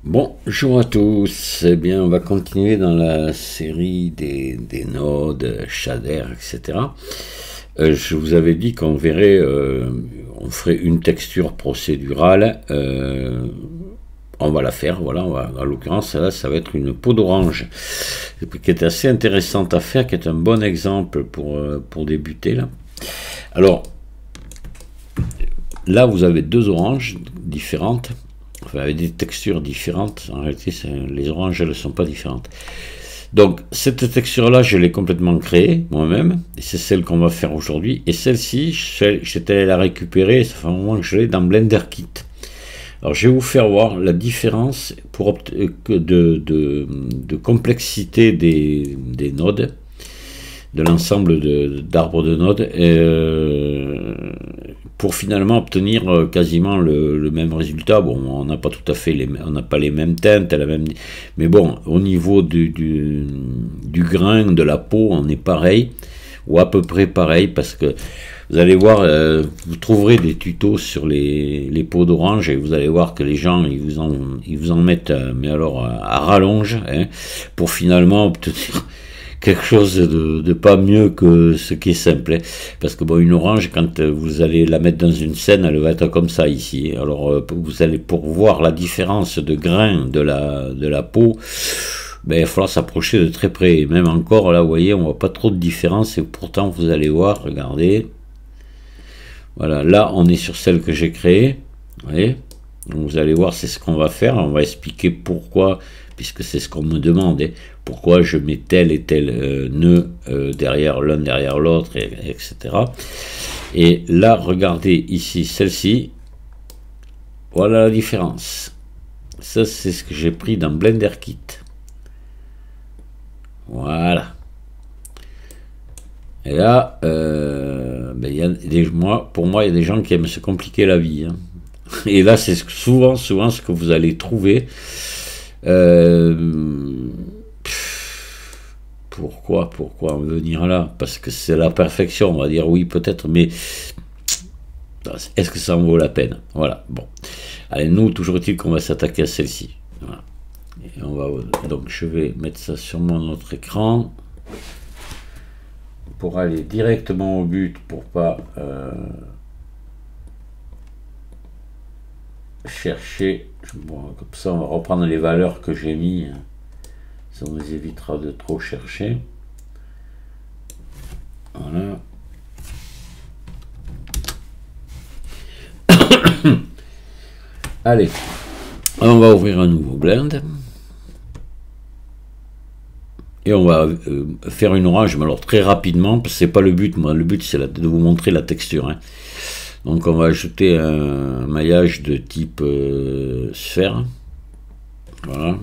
Bonjour à tous, eh bien on va continuer dans la série des nodes, shader, etc. Je vous avais dit qu'on verrait, on ferait une texture procédurale, on va la faire, voilà, en l'occurrence là ça va être une peau d'orange, qui est assez intéressante à faire, qui est un bon exemple pour débuter là. Alors là vous avez deux oranges différentes, enfin, avec des textures différentes. En réalité, les oranges, elles ne sont pas différentes. Donc, cette texture-là, je l'ai complètement créée moi-même, et c'est celle qu'on va faire aujourd'hui. Et celle-ci, j'étais allé la récupérer, ça fait un moment que je l'ai dans BlenderKit. Alors, je vais vous faire voir la différence de complexité des nodes, de l'ensemble d'arbres de nodes, pour finalement obtenir quasiment le même résultat. Bon, on n'a pas tout à fait on n'a pas les mêmes teintes, mais bon, au niveau du grain, de la peau, on est pareil, ou à peu près pareil, parce que vous allez voir, vous trouverez des tutos sur les peaux d'orange, et vous allez voir que les gens, ils vous en mettent, mais alors à rallonge, hein, pour finalement obtenir quelque chose de pas mieux que ce qui est simple, hein. Parce que bon, une orange, quand vous allez la mettre dans une scène, elle va être comme ça ici. Alors vous allez, pour voir la différence de grain de la peau, ben, il va falloir s'approcher de très près. Et même encore là, vous voyez, on voit pas trop de différence, et pourtant vous allez voir, regardez, voilà, là on est sur celle que j'ai créée, vous voyez. Donc vous allez voir, c'est ce qu'on va faire, on va expliquer pourquoi, puisque c'est ce qu'on me demande, pourquoi je mets tel et tel nœud derrière l'un derrière l'autre, etc. Et là, regardez ici, celle-ci, voilà la différence. Ça, c'est ce que j'ai pris dans BlenderKit. Voilà. Et là, ben, pour moi, il y a des gens qui aiment se compliquer la vie, hein. Et là, c'est souvent ce que vous allez trouver. Pourquoi en venir là? Parce que c'est la perfection, on va dire oui peut-être, mais est-ce que ça en vaut la peine? Voilà, bon. Allez, nous, toujours est-il qu'on va s'attaquer à celle-ci. Voilà. Et donc je vais mettre ça sur mon autre écran pour aller directement au but, pour pas chercher. Bon, comme ça on va reprendre les valeurs que j'ai mis, ça nous évitera de trop chercher. Voilà. Allez, on va ouvrir un nouveau blend et on va faire une orange, mais alors très rapidement, parce que c'est pas le but. Moi, le but c'est de vous montrer la texture, hein. Donc on va ajouter un maillage de type sphère. Voilà.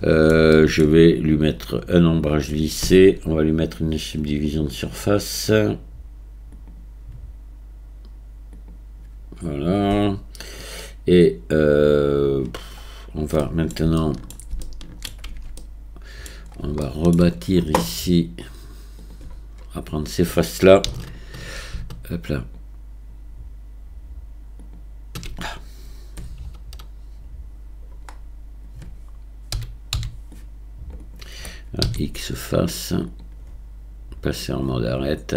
Je vais lui mettre un ombrage lissé. On va lui mettre une subdivision de surface. Voilà. Et on va maintenant, on va rebâtir ici. On va prendre ces faces là. Hop là. X face, passer en mode arrête,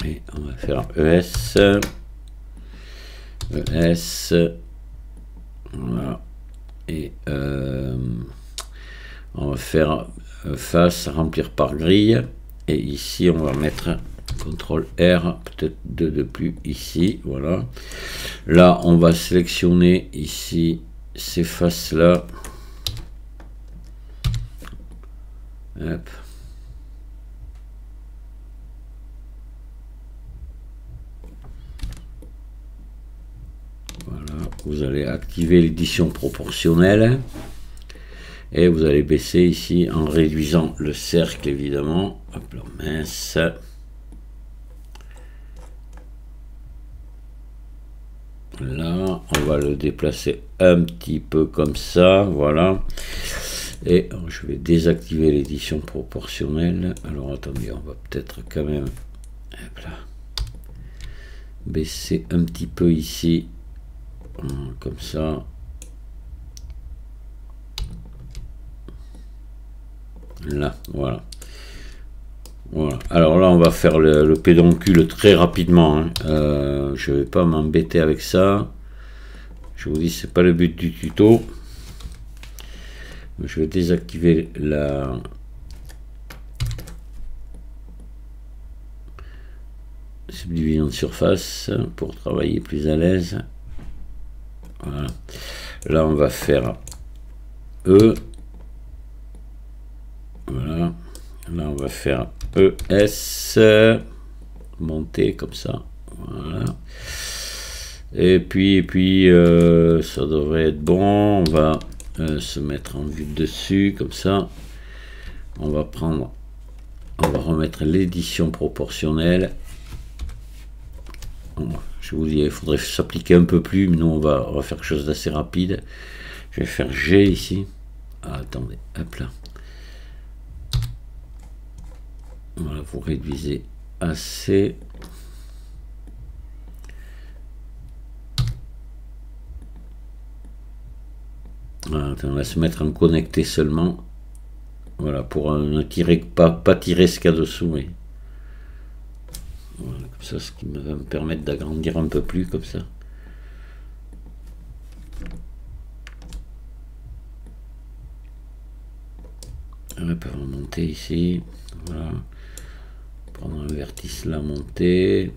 et on va faire ES, voilà, et on va faire face, remplir par grille, et ici on va mettre CTRL R, peut-être deux de plus ici, voilà. Là on va sélectionner ici ces faces là. Hop. Voilà, vous allez activer l'édition proportionnelle et vous allez baisser ici en réduisant le cercle évidemment. Hop là, mince. Là, on va le déplacer un petit peu comme ça, voilà. Et je vais désactiver l'édition proportionnelle. Alors attendez, on va peut-être quand même, hop là, baisser un petit peu ici, comme ça. Là, voilà. Voilà. Alors là, on va faire le pédoncule très rapidement. Hein. Je vais pas m'embêter avec ça. Je vous dis, c'est pas le but du tuto. Je vais désactiver la subdivision de surface pour travailler plus à l'aise. Voilà. Là, on va faire E. Voilà. Là, on va faire ES. Monter comme ça. Voilà. Et puis ça devrait être bon. On va se mettre en vue dessus comme ça. On va remettre l'édition proportionnelle. Je vous dis, il faudrait s'appliquer un peu plus, mais nous on va faire quelque chose d'assez rapide. Je vais faire G ici. Ah, attendez, hop là. Voilà, vous réduisez assez. Voilà, on va se mettre en connecté seulement. Voilà, pour ne tirer, pas tirer ce qu'il y a dessous. Mais... Voilà, comme ça, ce qui va me permettre d'agrandir un peu plus, comme ça. On va monter ici. Voilà. Prendre un vertice là, monter.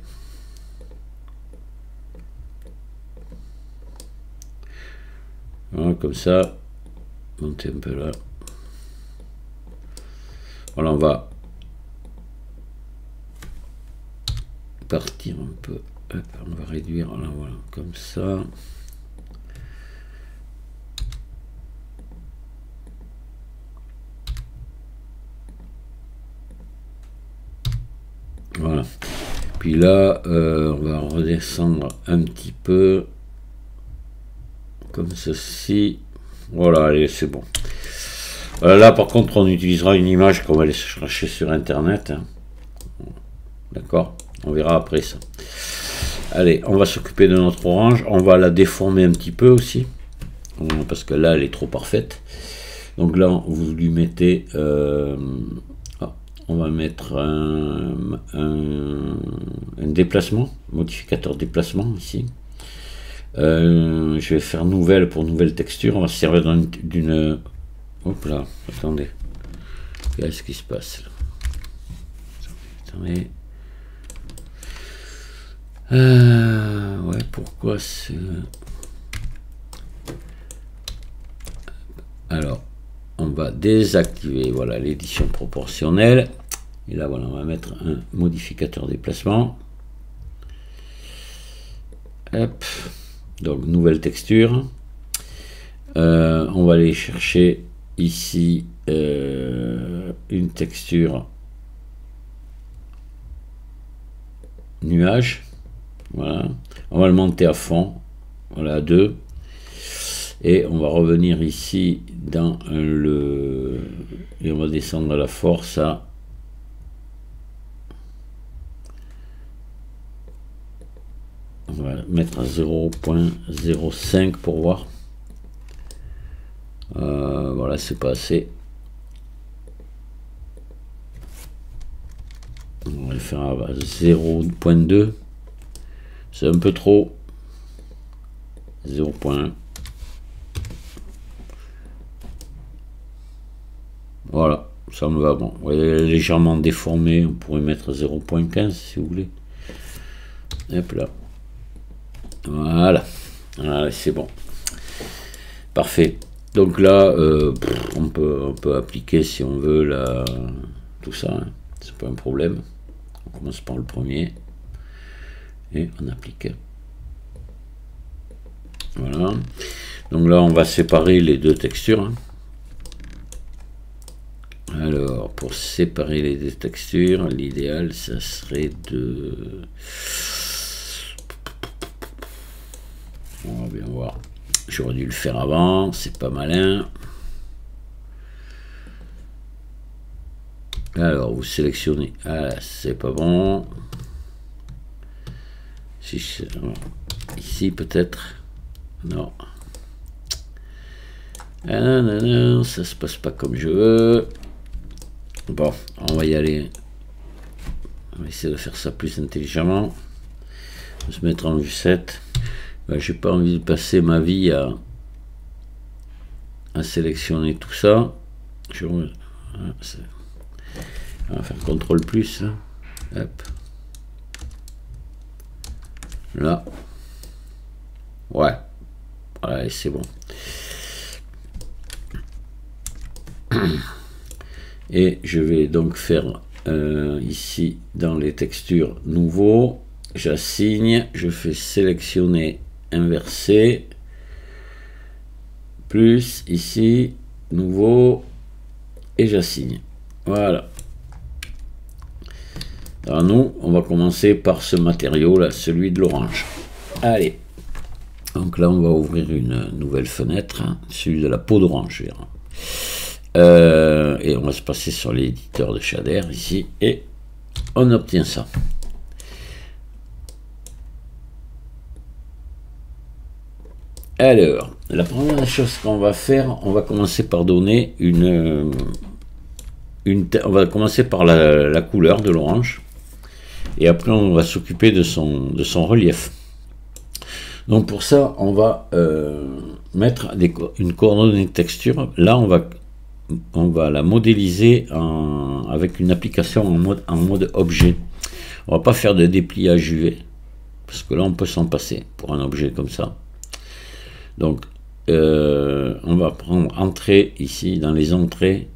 Voilà, comme ça. Monter un peu là. Voilà, on va partir un peu. Hop, on va réduire. Voilà, voilà, comme ça. Voilà. Puis là, on va redescendre un petit peu. Comme ceci. Voilà, allez, c'est bon. Là, par contre, on utilisera une image qu'on va aller chercher sur Internet. Hein. D'accord? On verra après ça. Allez, on va s'occuper de notre orange. On va la déformer un petit peu aussi. Parce que là, elle est trop parfaite. Donc là, vous lui mettez... on va mettre un déplacement, modificateur déplacement ici. Je vais faire nouvelle pour nouvelle texture. On va se servir d'une... Hop là, attendez. Qu'est-ce qui se passe là? Attendez. Ouais, pourquoi c'est... Alors, on va désactiver, voilà, l'édition proportionnelle. Et là, voilà, on va mettre un modificateur déplacement. Hop. Donc, nouvelle texture. On va aller chercher ici une texture nuage. Voilà. On va le monter à fond. Voilà, à 2. Et on va revenir ici dans le... Et on va descendre à la force à... On va mettre à 0.05 pour voir. Voilà, c'est pas assez. On va le faire à 0.2. C'est un peu trop. 0.1. Voilà, ça me va. Bon, vous voyez, légèrement déformé. On pourrait mettre 0.15 si vous voulez. Hop là. Voilà. Voilà, c'est bon. Parfait. Donc là, on peut appliquer si on veut là, tout ça. Hein. C'est pas un problème. On commence par le premier. Et on applique. Voilà. Donc là, on va séparer les deux textures. Hein. Alors, pour séparer les deux textures, l'idéal, ça serait de... On va bien voir. J'aurais dû le faire avant, c'est pas malin. Alors, vous sélectionnez. Ah, c'est pas bon. Si ici, peut-être. Non. Ah non, non, non, ça se passe pas comme je veux. Bon, on va y aller. On va essayer de faire ça plus intelligemment. On va se mettre en vue 7. Ben, j'ai pas envie de passer ma vie à sélectionner tout ça. On va faire CTRL plus. Hop. Là. Ouais. Voilà, c'est bon. Et je vais donc faire ici dans les textures nouveau. J'assigne. Je fais sélectionner inversé. Plus ici. Nouveau. Et j'assigne. Voilà. Alors nous, on va commencer par ce matériau là, celui de l'orange. Allez. Donc là, on va ouvrir une nouvelle fenêtre, hein, celui de la peau d'orange. Et on va se passer sur l'éditeur de shader ici et on obtient ça. Alors, la première chose qu'on va faire, on va commencer par donner on va commencer par la couleur de l'orange et après on va s'occuper de son relief. Donc pour ça, on va mettre une coordonnée de texture. Là, on va la modéliser avec une application en mode objet. On va pas faire de dépliage UV parce que là, on peut s'en passer pour un objet comme ça. Donc, on va prendre entrée ici dans les entrées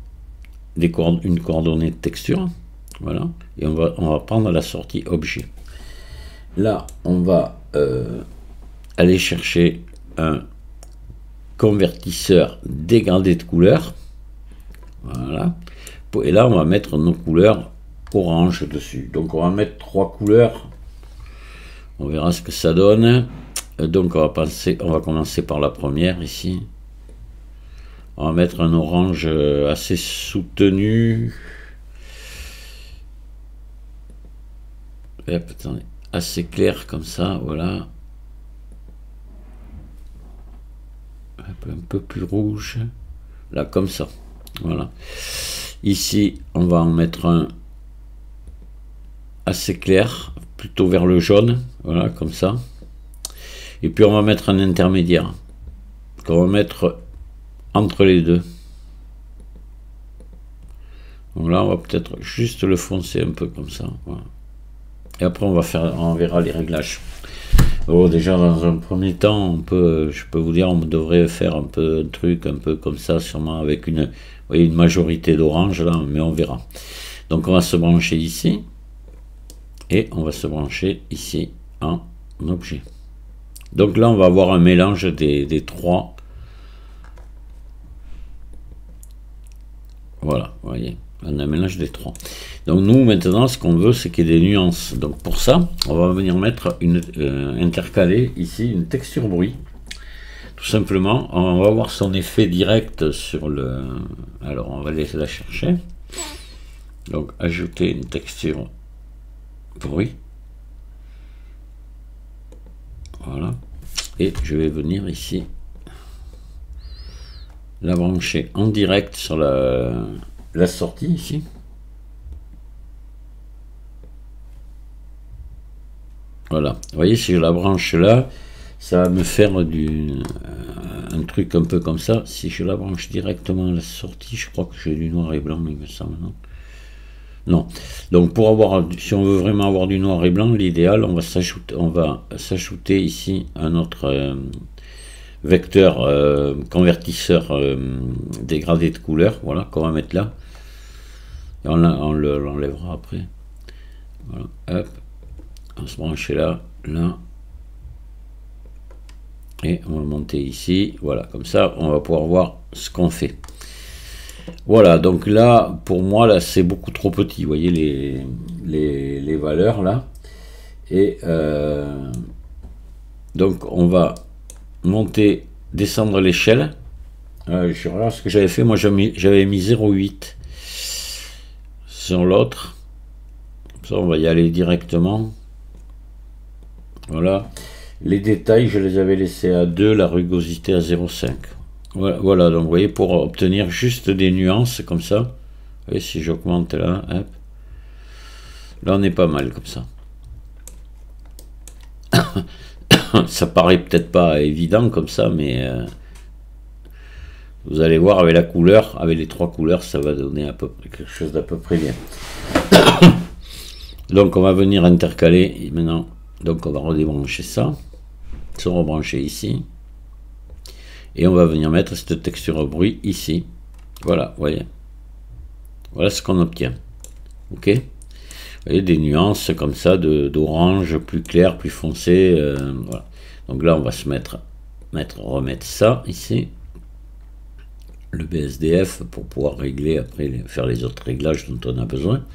une coordonnée de texture. Voilà, et on va prendre la sortie objet. Là, on va aller chercher un convertisseur dégradé de couleur. Voilà. Et là, on va mettre nos couleurs orange dessus. Donc, on va mettre 3 couleurs. On verra ce que ça donne. Donc, on va commencer par la première ici. On va mettre un orange assez soutenu. Hop, attendez. Assez clair comme ça, voilà. Un peu plus rouge, là comme ça, voilà. Ici on va en mettre un assez clair, plutôt vers le jaune, voilà comme ça. Et puis on va mettre un intermédiaire qu'on va mettre entre les deux. Donc là on va peut-être juste le foncer un peu comme ça, voilà. Et après on verra les réglages. Oh, déjà dans un premier temps, je peux vous dire, on devrait faire un truc un peu comme ça, sûrement avec une majorité d'orange là, mais on verra. Donc on va se brancher ici et on va se brancher ici en objet. Donc là on va avoir un mélange des trois. Voilà, vous voyez, on a un mélange des trois. Donc nous maintenant ce qu'on veut c'est qu'il y ait des nuances. Donc pour ça on va venir mettre intercaler ici une texture bruit. Tout simplement on va voir son effet direct sur le... Alors on va la chercher. Donc ajouter une texture bruit. Voilà. Et je vais venir ici la brancher en direct sur la sortie ici. Voilà, vous voyez, si je la branche là, ça va me faire un truc un peu comme ça. Si je la branche directement à la sortie, je crois que j'ai du noir et blanc, il me semble, non? Non. Donc pour avoir, si on veut vraiment avoir du noir et blanc, l'idéal, on va s'ajouter ici un autre vecteur convertisseur dégradé de couleur, voilà, qu'on va mettre là. Et on l'enlèvera après. Voilà, hop. On se brancher là, là, et on va le monter ici, voilà, comme ça on va pouvoir voir ce qu'on fait. Voilà, donc là pour moi là c'est beaucoup trop petit, vous voyez les valeurs là, et donc on va monter, descendre l'échelle. Je regarde ce que j'avais fait, moi j'avais mis 0,8 sur l'autre, ça on va y aller directement. Voilà, les détails je les avais laissés à 2, la rugosité à 0,5. Voilà, donc vous voyez, pour obtenir juste des nuances comme ça, voyez, si j'augmente là, hop, là on est pas mal comme ça. Ça paraît peut-être pas évident comme ça, mais vous allez voir avec la couleur, avec les 3 couleurs, ça va donner à peu près quelque chose d'à peu près bien. Donc on va venir intercaler maintenant. Donc on va redébrancher ça, se rebrancher ici, et on va venir mettre cette texture bruit ici. Voilà, vous voyez. Voilà ce qu'on obtient. Ok. Vous voyez, des nuances comme ça d'orange plus clair, plus foncé. Voilà. Donc là on va se remettre ça ici. Le BSDF pour pouvoir régler après, faire les autres réglages dont on a besoin.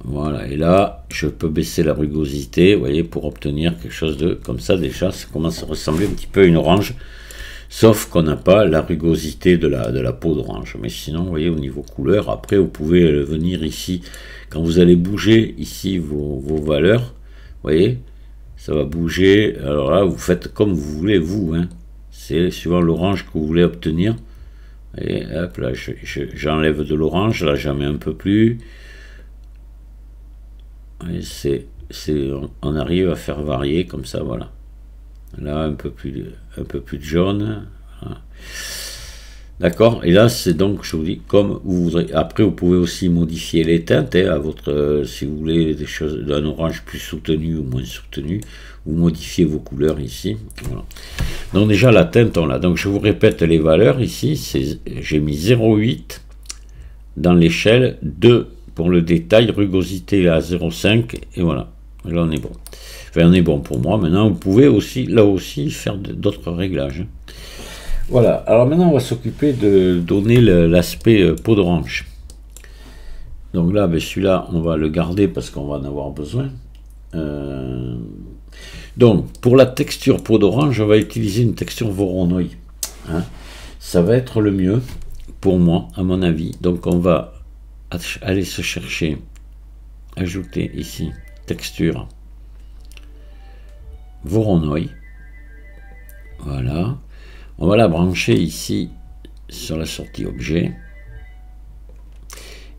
Voilà, et là je peux baisser la rugosité, vous voyez, pour obtenir quelque chose de comme ça. Déjà ça commence à ressembler un petit peu à une orange, sauf qu'on n'a pas la rugosité de la peau d'orange. Mais sinon, vous voyez, au niveau couleur, après vous pouvez venir ici, quand vous allez bouger ici vos valeurs, vous voyez, ça va bouger. Alors là vous faites comme vous voulez, vous, hein. C'est suivant l'orange que vous voulez obtenir. Et hop, là j'enlève de l'orange, là j'en mets un peu plus. On arrive à faire varier comme ça, voilà. Là un peu plus de jaune, voilà. D'accord. Et là c'est donc, je vous dis, comme vous voudrez. Après vous pouvez aussi modifier les teintes, hein, à votre, si vous voulez des choses d'un orange plus soutenu ou moins soutenu, vous modifiez vos couleurs ici, voilà. Donc déjà la teinte on l'a. Donc je vous répète les valeurs ici, j'ai mis 0,8 dans l'échelle, 2 pour le détail, rugosité à 0,5, et voilà. Et là on est bon. Enfin on est bon pour moi. Maintenant vous pouvez aussi, là aussi, faire d'autres réglages. Voilà. Alors maintenant on va s'occuper de donner l'aspect peau d'orange. Donc là, ben, celui-là on va le garder parce qu'on va en avoir besoin. Donc pour la texture peau d'orange, on va utiliser une texture Voronoi, hein. Ça va être le mieux pour moi, à mon avis. Donc on va aller se chercher, ajouter ici texture Voronoi, voilà. On va la brancher ici sur la sortie objet,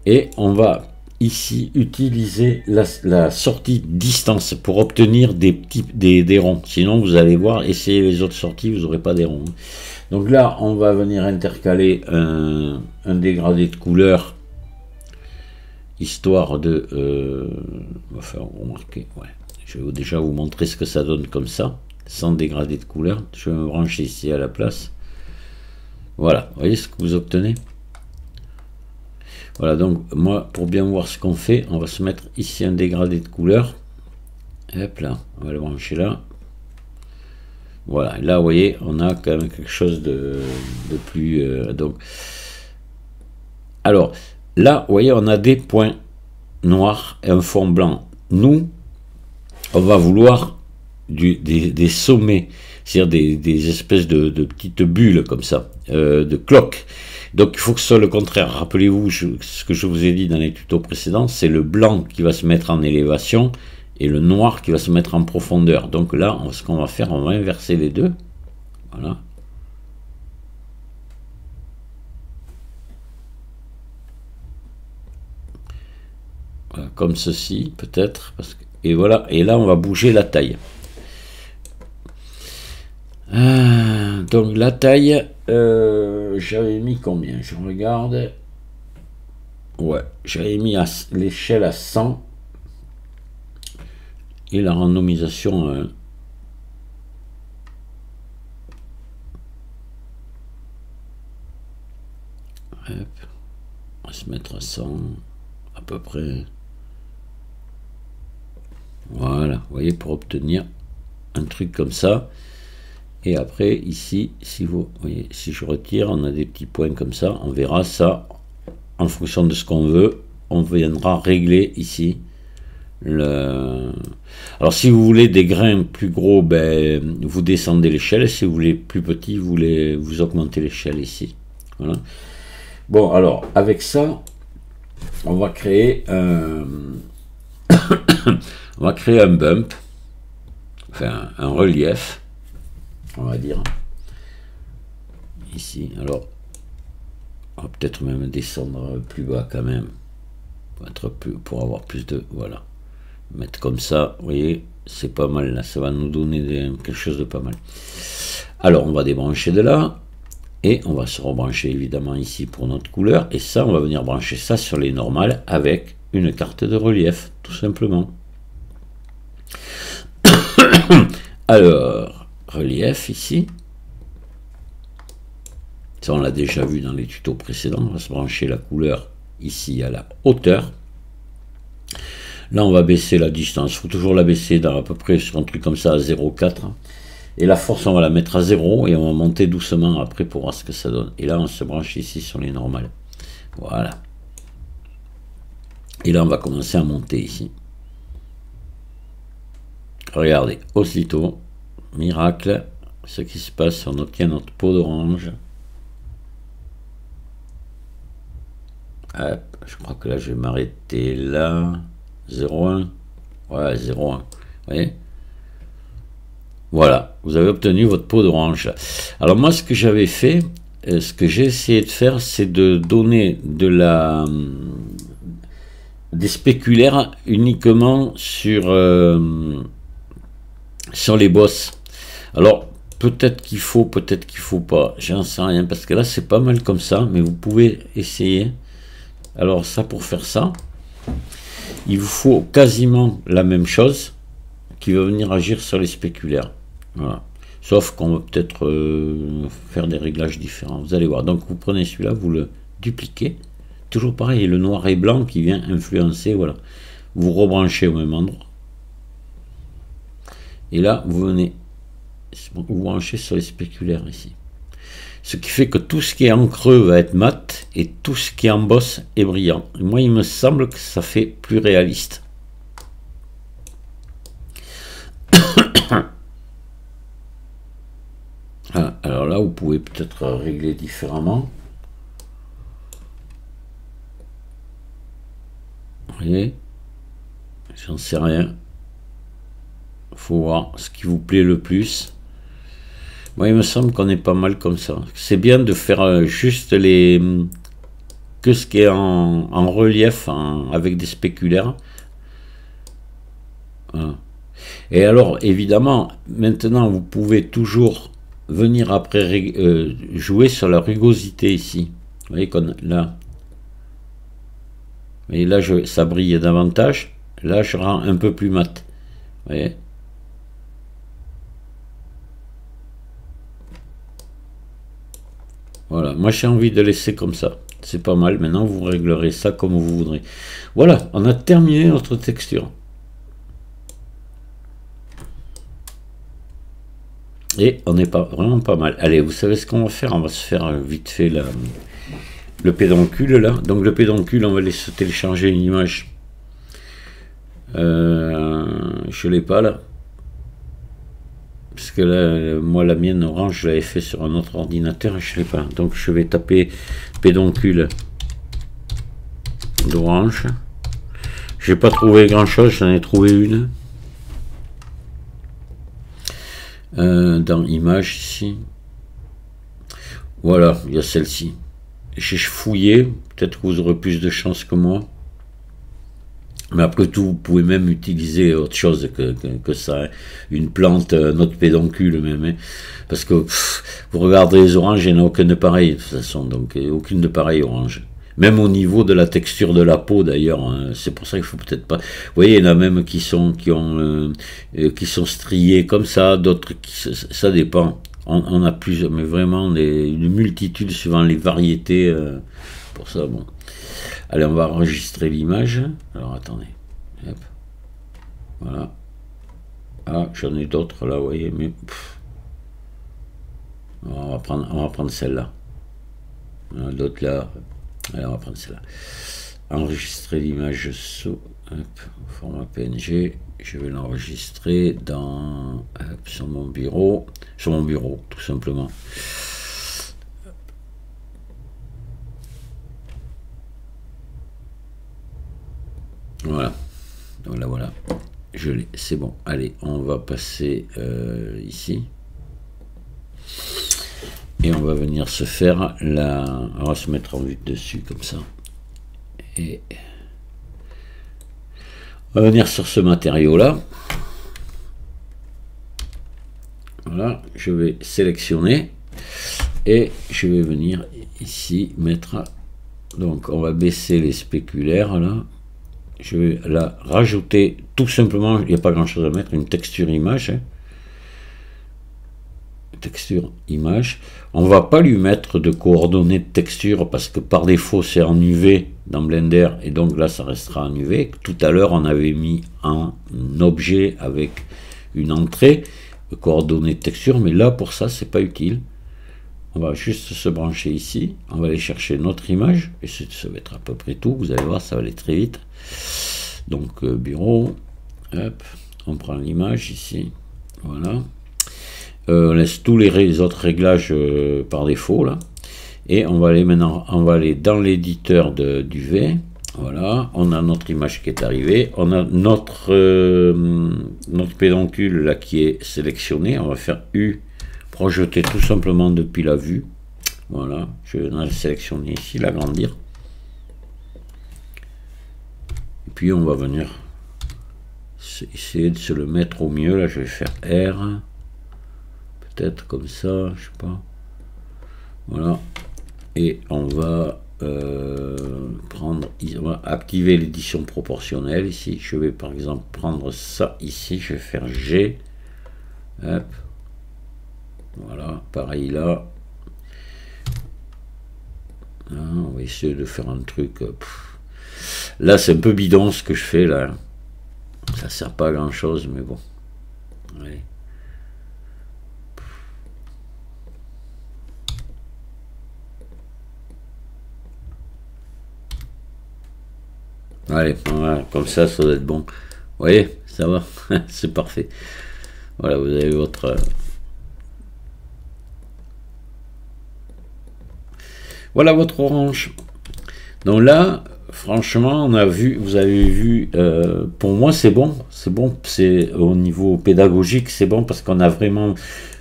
et on va ici utiliser la sortie distance pour obtenir des ronds. Sinon vous allez voir, essayez les autres sorties, vous n'aurez pas des ronds. Donc là on va venir intercaler un dégradé de couleur, histoire de faire remarquer, ouais. Je vais déjà vous montrer ce que ça donne comme ça, sans dégradé de couleur. Je vais me brancher ici à la place. Voilà, vous voyez ce que vous obtenez. Voilà, donc moi, pour bien voir ce qu'on fait, on va se mettre ici un dégradé de couleur. Hop là, on va le brancher là. Voilà, là vous voyez, on a quand même quelque chose de plus... donc, alors, là, vous voyez, on a des points noirs et un fond blanc. Nous, on va vouloir des sommets, c'est-à-dire des espèces de petites bulles comme ça, de cloques. Donc il faut que ce soit le contraire. Rappelez-vous ce que je vous ai dit dans les tutos précédents, c'est le blanc qui va se mettre en élévation et le noir qui va se mettre en profondeur. Donc là, ce qu'on va faire, on va inverser les deux. Voilà. Voilà, comme ceci, peut-être. Et voilà, et là, on va bouger la taille. Donc la taille, j'avais mis combien? Je regarde. Ouais, j'avais mis l'échelle à 100 et la randomisation hop, on va se mettre à 100 à peu près. Voilà, vous voyez, pour obtenir un truc comme ça. Et après ici, si vous voyez, si je retire, on a des petits points comme ça. On verra ça en fonction de ce qu'on veut. On viendra régler ici alors si vous voulez des grains plus gros, ben vous descendez l'échelle. Si vous voulez plus petit, vous augmentez l'échelle ici. Voilà. Bon, alors avec ça, on va créer on va créer un bump, enfin un relief, on va dire ici. Alors hop, peut-être même descendre plus bas quand même, pour avoir plus de... Voilà. Mettre comme ça, vous voyez, c'est pas mal là, ça va nous donner quelque chose de pas mal. Alors on va débrancher de là, et on va se rebrancher évidemment ici pour notre couleur, et ça on va venir brancher ça sur les normales avec une carte de relief, tout simplement. Alors, relief ici, ça on l'a déjà vu dans les tutos précédents, on va se brancher la couleur ici à la hauteur. Là, on va baisser la distance. Il faut toujours la baisser à peu près sur un truc comme ça à 0,4. Et la force, on va la mettre à 0 et on va monter doucement après pour voir ce que ça donne. Et là, on se branche ici sur les normales. Voilà. Et là, on va commencer à monter ici. Regardez, aussitôt, miracle, ce qui se passe, on obtient notre peau d'orange. Je crois que là, je vais m'arrêter là. 0,1. Ouais, 0,1. Vous voyez? Voilà, vous avez obtenu votre peau d'orange. Alors moi, ce que j'avais fait, ce que j'ai essayé de faire, c'est de donner des spéculaires uniquement sur les boss. Alors, peut-être qu'il faut pas. J'en sais rien, parce que là, c'est pas mal comme ça, mais vous pouvez essayer. Alors ça, pour faire ça, il vous faut quasiment la même chose qui va venir agir sur les spéculaires. Voilà. Sauf qu'on va peut-être faire des réglages différents. Vous allez voir. Donc vous prenez celui-là, vous le dupliquez. Toujours pareil, le noir et blanc qui vient influencer. Voilà. Vous rebranchez au même endroit. Et là, vous venez vous branchez sur les spéculaires ici. Ce qui fait que tout ce qui est en creux va être mat et tout ce qui est en bosse est brillant. Et moi, il me semble que ça fait plus réaliste. Ah, alors là, vous pouvez peut-être régler différemment. Vous voyez, j'en sais rien. Faut voir ce qui vous plaît le plus. Moi, il me semble qu'on est pas mal comme ça. C'est bien de faire juste que ce qui est en relief avec des spéculaires. Voilà. Et alors, évidemment, maintenant, vous pouvez toujours venir après jouer sur la rugosité ici. Vous voyez qu'on là. Et là, ça brille davantage. Là, je rends un peu plus mat. Vous voyez? Voilà, moi j'ai envie de laisser comme ça. C'est pas mal. Maintenant, vous réglerez ça comme vous voudrez. Voilà, on a terminé notre texture. Et on est vraiment pas mal. Allez, vous savez ce qu'on va faire? On va se faire vite fait le pédoncule là. Donc le pédoncule, on va laisser télécharger une image. Je l'ai pas là. Parce que là, moi la mienne orange, je l'avais fait sur un autre ordinateur et je l'ai pas. Donc je vais taper pédoncule d'orange. J'ai pas trouvé grand chose, j'en ai trouvé une. Dans image ici. Voilà, il y a celle-ci. J'ai fouillé, peut-être que vous aurez plus de chance que moi. Mais après tout, vous pouvez même utiliser autre chose que ça. Hein. Une plante, un autre pédoncule même. Hein. Parce que vous regardez les oranges, il n'y en a aucune de pareille de toute façon. Donc aucune de pareille orange. Même au niveau de la texture de la peau d'ailleurs. Hein. C'est pour ça qu'il faut peut-être pas... Vous voyez, il y en a même qui sont striés comme ça, d'autres qui... Ça dépend. On a plusieurs, mais vraiment une multitude suivant les variétés. Pour ça, bon. Allez, on va enregistrer l'image. Alors, attendez. Hop. Voilà. Ah, j'en ai d'autres là, vous voyez, mais... On va prendre celle-là. D'autres là. Allez, on va prendre celle-là. Enregistrer l'image sous format PNG. Je vais l'enregistrer sur mon bureau. Sur mon bureau, tout simplement. Voilà, voilà, je l'ai, c'est bon. Allez, on va passer ici. Et on va venir se faire la... On va se mettre en vue dessus comme ça. Et on va venir sur ce matériau-là. Voilà, je vais sélectionner. Et je vais venir ici mettre... Donc on va baisser les spéculaires là. Je vais là rajouter tout simplement, il n'y a pas grand chose à mettre, une texture image. Hein. Texture image. On va pas lui mettre de coordonnées de texture parce que par défaut c'est en UV dans Blender et donc là ça restera en UV. Tout à l'heure on avait mis un objet avec une entrée de coordonnées de texture, mais là pour ça c'est pas utile. On va juste se brancher ici, on va aller chercher notre image et ça va être à peu près tout. Vous allez voir, ça va aller très vite. Donc bureau, hop, on prend l'image ici, voilà. On laisse tous les autres réglages par défaut là, et on va aller maintenant, on va aller dans l'éditeur du V. Voilà, on a notre image qui est arrivée, on a notre pédoncule là qui est sélectionné. On va faire U, projeter tout simplement depuis la vue. Voilà, je vais la sélectionner ici, l'agrandir. Et puis on va venir essayer de se le mettre au mieux. Là, je vais faire R. Peut-être comme ça, je sais pas. Voilà. Et on va on va activer l'édition proportionnelle ici. Je vais par exemple prendre ça ici. Je vais faire G. Hop. Voilà, pareil là. On va essayer de faire un truc. Là, c'est un peu bidon ce que je fais là. Ça sert pas à grand chose, mais bon. Allez. Allez, voilà, comme ça doit être bon. Vous voyez, ça va, c'est parfait. Voilà, vous avez votre... Voilà votre orange. Donc là, franchement, on a vu, vous avez vu, pour moi c'est bon, c'est au niveau pédagogique, c'est bon parce qu'on a vraiment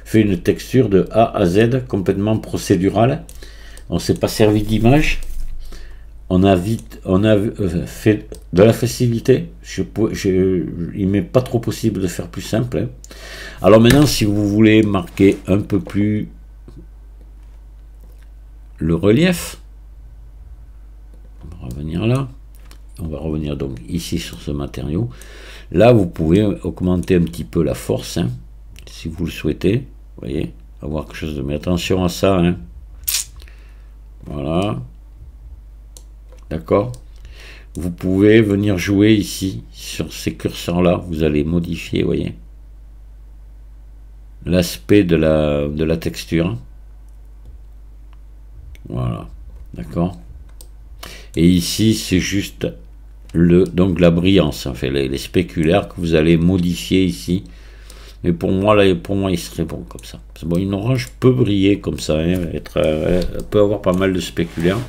fait une texture de A à Z complètement procédurale. On s'est pas servi d'image. On a fait de la facilité. Il m'est pas trop possible de faire plus simple. Hein. Alors maintenant, si vous voulez marquer un peu plus le relief, on va revenir là. On va revenir donc ici sur ce matériau. Là, vous pouvez augmenter un petit peu la force, hein, si vous le souhaitez. Vous voyez, avoir quelque chose de... Mais attention à ça. Hein. Voilà. D'accord. Vous pouvez venir jouer ici sur ces curseurs là. Vous allez modifier, vous voyez, l'aspect de la texture. Voilà. D'accord. Et ici c'est juste donc la brillance, en fait, les spéculaires que vous allez modifier ici. Mais pour moi là, il serait bon comme ça. Bon, une orange peut briller comme ça, hein, peut avoir pas mal de spéculaires.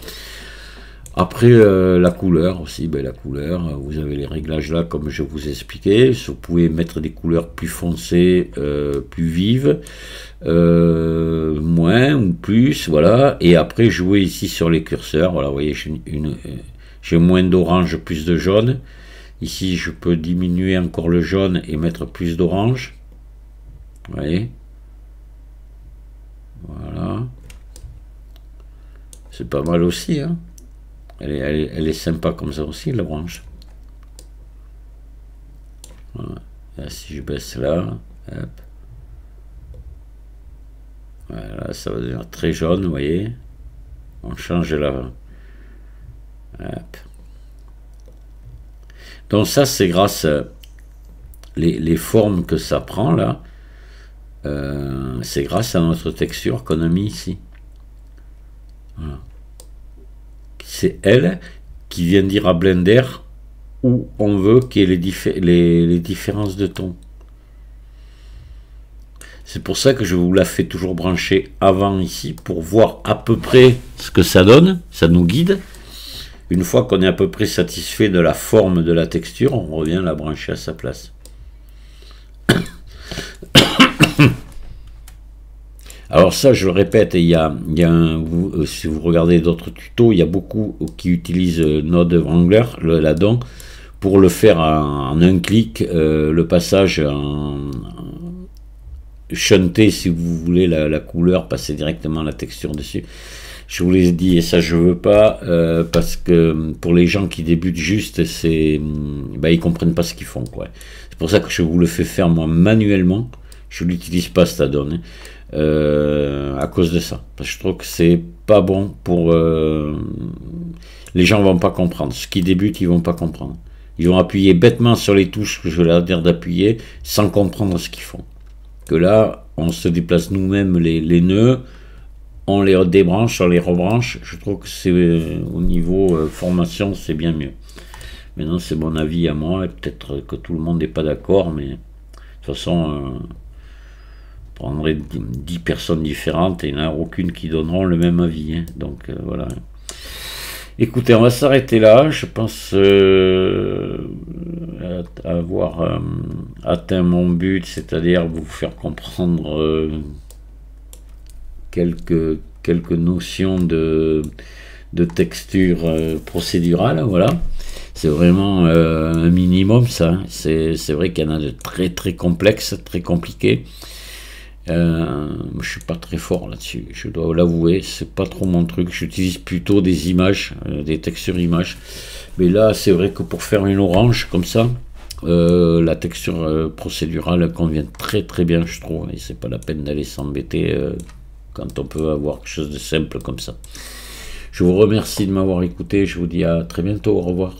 Après, la couleur aussi, ben, la couleur, vous avez les réglages là, comme je vous ai expliqué. Vous pouvez mettre des couleurs plus foncées, plus vives, moins ou plus, voilà. Et après, jouer ici sur les curseurs. Voilà, vous voyez, j'ai moins d'orange, plus de jaune. Ici, je peux diminuer encore le jaune et mettre plus d'orange. Vous voyez. Voilà. C'est pas mal aussi, hein. Elle est sympa comme ça aussi, l'orange. Voilà. Là, si je baisse là, hop. Voilà, ça va devenir très jaune, vous voyez. On change là. Hop. Donc ça, c'est grâce à les formes que ça prend là. C'est grâce à notre texture qu'on a mis ici. Voilà. C'est elle qui vient dire à Blender où on veut qu'il y ait les différences de ton. C'est pour ça que je vous la fais toujours brancher avant ici pour voir à peu près ce que ça donne. Ça nous guide. Une fois qu'on est à peu près satisfait de la forme de la texture, on revient la brancher à sa place. Alors ça, je le répète, si vous regardez d'autres tutos, il y a beaucoup qui utilisent Node Wrangler, l'addon, pour le faire en un clic, le passage en shunter, si vous voulez, la couleur, passer directement la texture dessus. Je vous l'ai dit, et ça je veux pas, parce que pour les gens qui débutent juste, ils comprennent pas ce qu'ils font, quoi. C'est pour ça que je vous le fais faire moi manuellement. Je l'utilise pas cet addon, hein, à cause de ça. Parce que je trouve que c'est pas bon pour les gens vont pas comprendre. Ceux qui débutent, ils vont pas comprendre. Ils vont appuyer bêtement sur les touches que je leur dire d'appuyer sans comprendre ce qu'ils font. Que là, on se déplace nous-mêmes les nœuds, on les débranche, on les rebranche. Je trouve que c'est au niveau formation, c'est bien mieux. Maintenant, c'est mon avis à moi, et peut-être que tout le monde n'est pas d'accord, mais de toute façon, on prendrait 10 personnes différentes et il n'y en a aucune qui donneront le même avis. Hein. Donc voilà. Écoutez, on va s'arrêter là. Je pense avoir atteint mon but, c'est-à-dire vous faire comprendre quelques notions de texture procédurale. Voilà. C'est vraiment un minimum, ça. C'est vrai qu'il y en a de très très complexes, très compliqués. Je suis pas très fort là-dessus, je dois l'avouer, c'est pas trop mon truc. J'utilise plutôt des images, des textures images. Mais là, c'est vrai que pour faire une orange comme ça, la texture procédurale convient très très bien, je trouve. Et c'est pas la peine d'aller s'embêter quand on peut avoir quelque chose de simple comme ça. Je vous remercie de m'avoir écouté. Je vous dis à très bientôt. Au revoir.